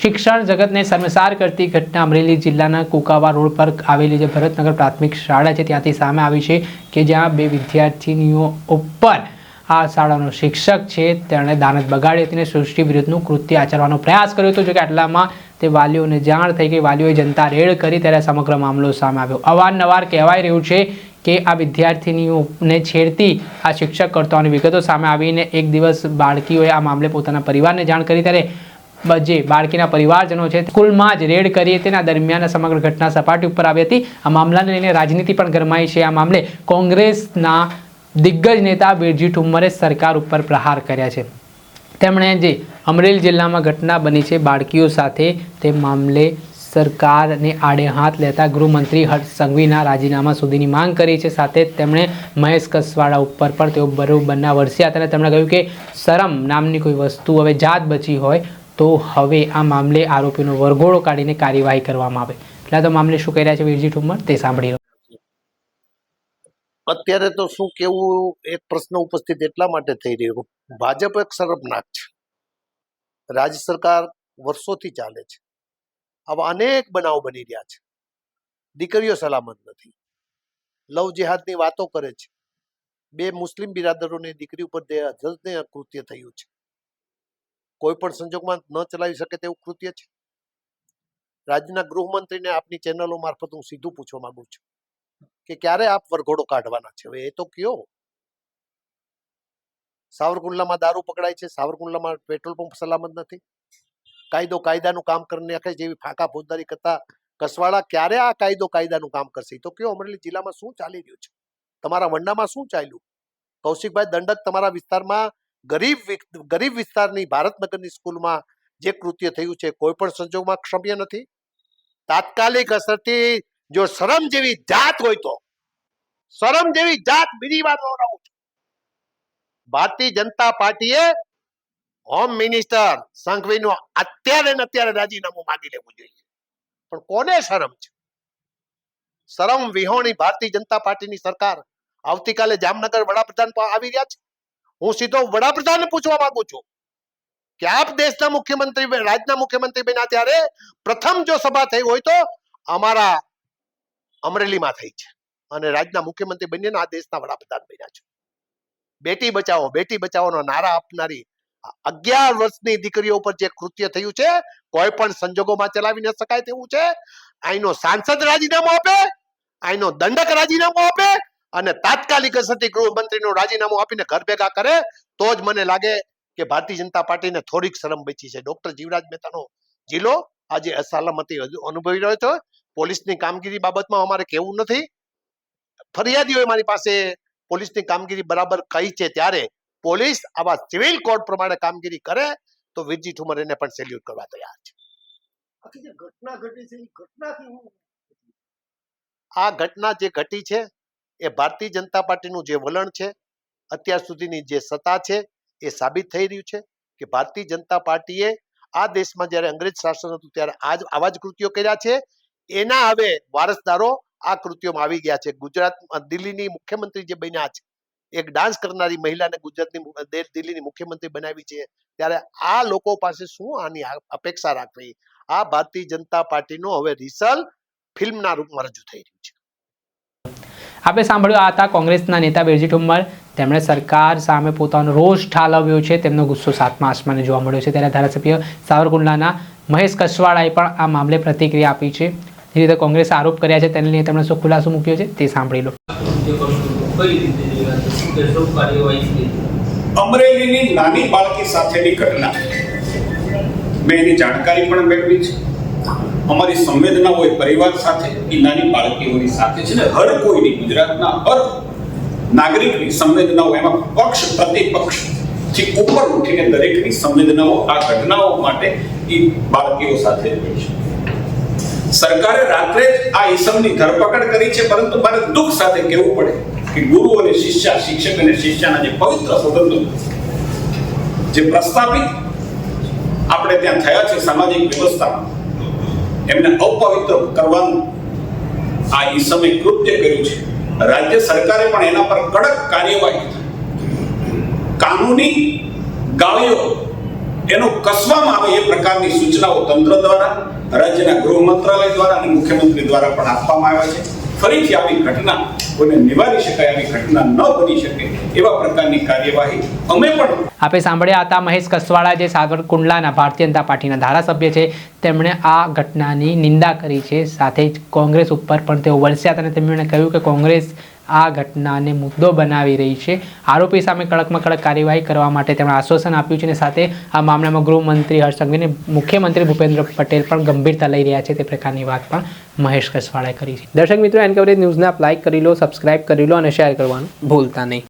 શિક્ષણ જગતને શર્મસાર કરતી ઘટના અમરેલી જિલ્લાના કુકાવા રોડ પર આવેલી જે ભરતનગર પ્રાથમિક શાળા છે ત્યાંથી સામે આવી છે કે જ્યાં બે વિદ્યાર્થીનીઓ ઉપર આ શાળાનો શિક્ષક છે તેણે દાનત બગાડી હતી અને સૃષ્ટિ વિરુદ્ધનું કૃત્ય આચરવાનો પ્રયાસ કર્યો હતો। જો કે આટલામાં તે વાલીઓને જાણ થઈ ગઈ, વાલીઓએ જનતા રેડ કરી ત્યારે સમગ્ર મામલો સામે આવ્યો। અવારનવાર કહેવાઈ રહ્યું છે કે આ વિદ્યાર્થીનીઓને છેડતી આ શિક્ષક કરતો હોવાની વિગતો સામે આવીને એક દિવસ બાળકીઓએ આ મામલે પોતાના પરિવારને જાણ કરી ત્યારે જે બાળકીના પરિવારજનો છે સ્કૂલમાં જ રેડ કરી હતી। આ દરમિયાન સમગ્ર ઘટના સપાટી ઉપર આવી હતી। આ મામલાને લઈને રાજનીતિ પણ ગરમાઈ છે। આ મામલે કોંગ્રેસના દિગ્ગજ નેતા બિરજી ઠુમ્મરે સરકાર ઉપર પ્રહાર કર્યા છે। તેમણે જે અમરેલી જિલ્લામાં ઘટના બની છે બાળકીઓ સાથે તે મામલે સરકારને આડે હાથ લેતા ગૃહમંત્રી હર્ષ સંઘવીના રાજીનામા સુધીની માંગ કરી છે। સાથે જ તેમણે મહેશ કસવાડા ઉપર પણ તેઓ બરોબરના વરસ્યા હતા અને તેમણે કહ્યું કે શરમ નામની કોઈ વસ્તુ હવે જાત બચી હોય તો હવે આ મામલે આરોપીનો વરઘોડો કાઢીને કાર્યવાહી કરવામાં આવે। એટલે તો મામલે શું કહી રહ્યા છે બિરજી ઠુમ્મર તે સાંભળી લો। અત્યારે તો શું કેવું એક પ્રશ્ન ઉપસ્થિત એટલા માટે થઈ રહ્યો, ભાજપ એક શરમનાક છે, રાજ્ય સરકાર વર્ષોથી ચાલે છે, આવા અનેક બનાવ બની રહ્યા છે, દીકરીઓ સલામત નથી, લવ જેહાદની વાતો કરે છે, બે મુસ્લિમ બિરાદરોની દીકરી ઉપર કૃત્ય થયું છે, કોઈ પણ સંજોગમાં ન ચલાવી શકે તેવું કૃત્ય છે। રાજ્યના ગૃહમંત્રીને આપની ચેનલો મારફત હું સીધું પૂછવા માંગુ છું કે ક્યારે આપ વરઘોડો કાઢવાના છે? હવે એ તો કયો। સાવરકુંડલામાં દારૂ પકડાય છે, સાવરકુંડલામાં પેટ્રોલ પંપ સલામત નથી, કાયદાનું કામ કરી નાખે જેવી ફાંકા ફોજદારી કરતા કસવાડા ક્યારે આ કાયદાનું કામ કરશે? તો કયો અમરેલી જિલ્લામાં શું ચાલી રહ્યું છે? તમારા વંડામાં શું ચાલ્યું? કૌશિકભાઈ દંડક તમારા વિસ્તારમાં ગરીબ વિસ્તારની ભારતનગરની સ્કૂલમાં જે કૃત્ય થયું છે કોઈ પણ સંજોગમાં ક્ષમ્ય નથી। તાત્કાલિક અસરથી જો શરમ જેવી જાત હોય તો, શરમ જેવી જાત બીજી વાર દોહરાવું છું, ભારતીય જનતા પાર્ટીએ હોમ મિનિસ્ટર સંઘવીનું અત્યારે રાજીનામું માંગી લેવું જોઈએ। પણ કોને શરમ છે? શરમ વિહોણી ભારતીય જનતા પાર્ટીની સરકાર આવતીકાલે જામનગર વડાપ્રધાન આવી રહ્યા છે। હું સીધો વડાપ્રધાનને પૂછવા માંગુ છું કે આપ દેશના મુખ્યમંત્રી, રાજ્યના મુખ્યમંત્રી બન્યા ત્યારે પ્રથમ જો સભા થઈ હોય તો અમારા અમરેલીમાં થઈ છે અને રાજ્યના મુખ્યમંત્રી બન્યા આ દેશના વડાપ્રધાન બન્યા છે। બેટી બચાવોનો નારા આપનારી 11 વર્ષની દીકરીઓ ઉપર જે કૃત્ય થયું છે કોઈ પણ સંજોગોમાં ચલાવી ન શકાય તેવું છે। અહીંનો સાંસદ રાજીનામું આપે, અહીંનો દંડક રાજીનામું આપે અને તાત્કાલિક અસરથી ગૃહમંત્રીનું રાજીનામું આપીને ઘર ભેગા કરે તો જ મને લાગે કે ભારતીય જનતા પાર્ટીને થોડીક શરમ બચી છે। ડોક્ટર જીવરાજ મહેતાનો જિલ્લો આજે અસલામતી અનુભવી રહ્યો છે। પોલીસની કામગીરી બાબતમાં અમારે કહેવું નથી, ફરિયાદીઓએ મારી પાસે પોલીસની કામગીરી બરાબર કહી છે, ત્યારે પોલીસ આવા સિવિલ કોડ પ્રમાણે કામગીરી કરે તો બિરજી ઠુમ્મર એને પણ સેલ્યુટ કરવા તૈયાર છે। આ ઘટના જે ઘટી છે એ ભારતીય જનતા પાર્ટીનું જે વલણ છે, અત્યાર સુધીની જે સત્તા છે એ સાબિત થઈ રહ્યું છે કે ભારતીય જનતા પાર્ટીએ આ દેશમાં જ્યારે અંગ્રેજ શાસન હતું ત્યારે આવા જ કૃત્યો કર્યા છે। એના હવે વારસદારો આ કૃત્યોમાં આવી ગયા છે। ગુજરાત દિલ્હીની મુખ્યમંત્રી જે બન્યા છે, એક ડાન્સ કરનારી મહિલાને દિલ્હીની મુખ્યમંત્રી બનાવી છે, ત્યારે આ લોકો પાસે શું આની અપેક્ષા રાખવી? આ ભારતીય જનતા પાર્ટીનો હવે રિસલ્ટ ફિલ્મના રૂપમાં રજૂ થઈ રહ્યું છે। આપણે સાંભળ્યું આ હતા કોંગ્રેસના નેતા બિરજી ઠુમ્મર। તેમણે સરકાર સામે પોતાનો રોષ ઠાલવ્યો છે, તેમનો ગુસ્સો સાતમા આસમાને જોવા મળ્યો છે। ત્યારે ધારાસભ્ય સાવરકુંડલાના મહેશ કસવાડાએ પણ આ મામલે પ્રતિક્રિયા આપી છે। જે રીતે કોંગ્રેસે આરોપ કર્યા છે તેને લઈને તેમણે શું ખુલાસો મૂક્યો છે તે સાંભળી લો। અમરેલીની નાની બાળકી સાથેની ઘટના મેં એની જાણકારી પણ મેળવી છે। અમારી સંવેદના હોય પરિવાર સાથે, એ નાની બાળકીઓની સાથે છે ને હર કોઈની, ગુજરાતના હર નાગરિકની સંવેદનાઓ, એમાં પક્ષ પ્રતિપક્ષ થી ઉપર ઉઠીને દરેકની સંવેદનાઓ આ ઘટનાઓ માટે એ બાળકીઓ સાથે હોય છે। સરકારે રાત્રે જ આ ઈસમની ધરપકડ કરી છે, પરંતુ મારે દુઃખ સાથે કહેવું પડે કે ગુરુ અને શિષ્ય, શિક્ષક અને શિષ્યના જે પવિત્ર સંબંધો જે પ્રસ્થાપિત આપણે ત્યાં થયા છે સામાજિક વ્યવસ્થામાં, એમને અપવિત્ર કરવાનું આ ઈસમે કૃત્ય કર્યું છે। રાજ્ય સરકારે પણ એના પર કડક કાર્યવાહી, કાનૂની ગાળીઓ એનો કસવામાં આવે એ પ્રકારની સૂચનાઓ તંત્ર દ્વારા, રાજ્યના ગૃહ મંત્રાલય દ્વારા અને મુખ્યમંત્રી દ્વારા પણ આપવામાં આવ્યા છે. ફરીથી આવી ઘટના કોઈને નિવારી શકાય, આવી ઘટના ન બની શકે એવા પ્રકારની કાર્યવાહી અમે પણ. આપણે સાંભળ્યા હતા મહેશ કસવાળા, જે સાવરકુંડલાના ભારતીય જનતા પાર્ટીના ધારાસભ્ય છે. તેમણે આ ઘટનાની નિંદા કરી છે. સાથે જ કોંગ્રેસ ઉપર પણ તેઓ વરસ્યા હતા અને તેમણે કહ્યું કે કોંગ્રેસ આ ઘટનાને મુદ્દો બનાવી રહી છે. આરોપી સામે કડકમાં કડક કાર્યવાહી કરવા માટે તેમણે આશ્વાસન આપ્યું છે અને સાથે આ મામલામાં ગૃહમંત્રી હર્ષ સંઘવી અને મુખ્યમંત્રી ભૂપેન્દ્ર પટેલ પણ ગંભીરતા લઈ રહ્યા છે તે પ્રકારની વાત પણ મહેશ કસવાળાએ કરી છે. દર્શક મિત્રો, એન કવરેજ ન્યૂઝને આપ લાઇક કરી લો, સબસ્ક્રાઇબ કરી લો અને શેર કરવાનું ભૂલતા નહીં.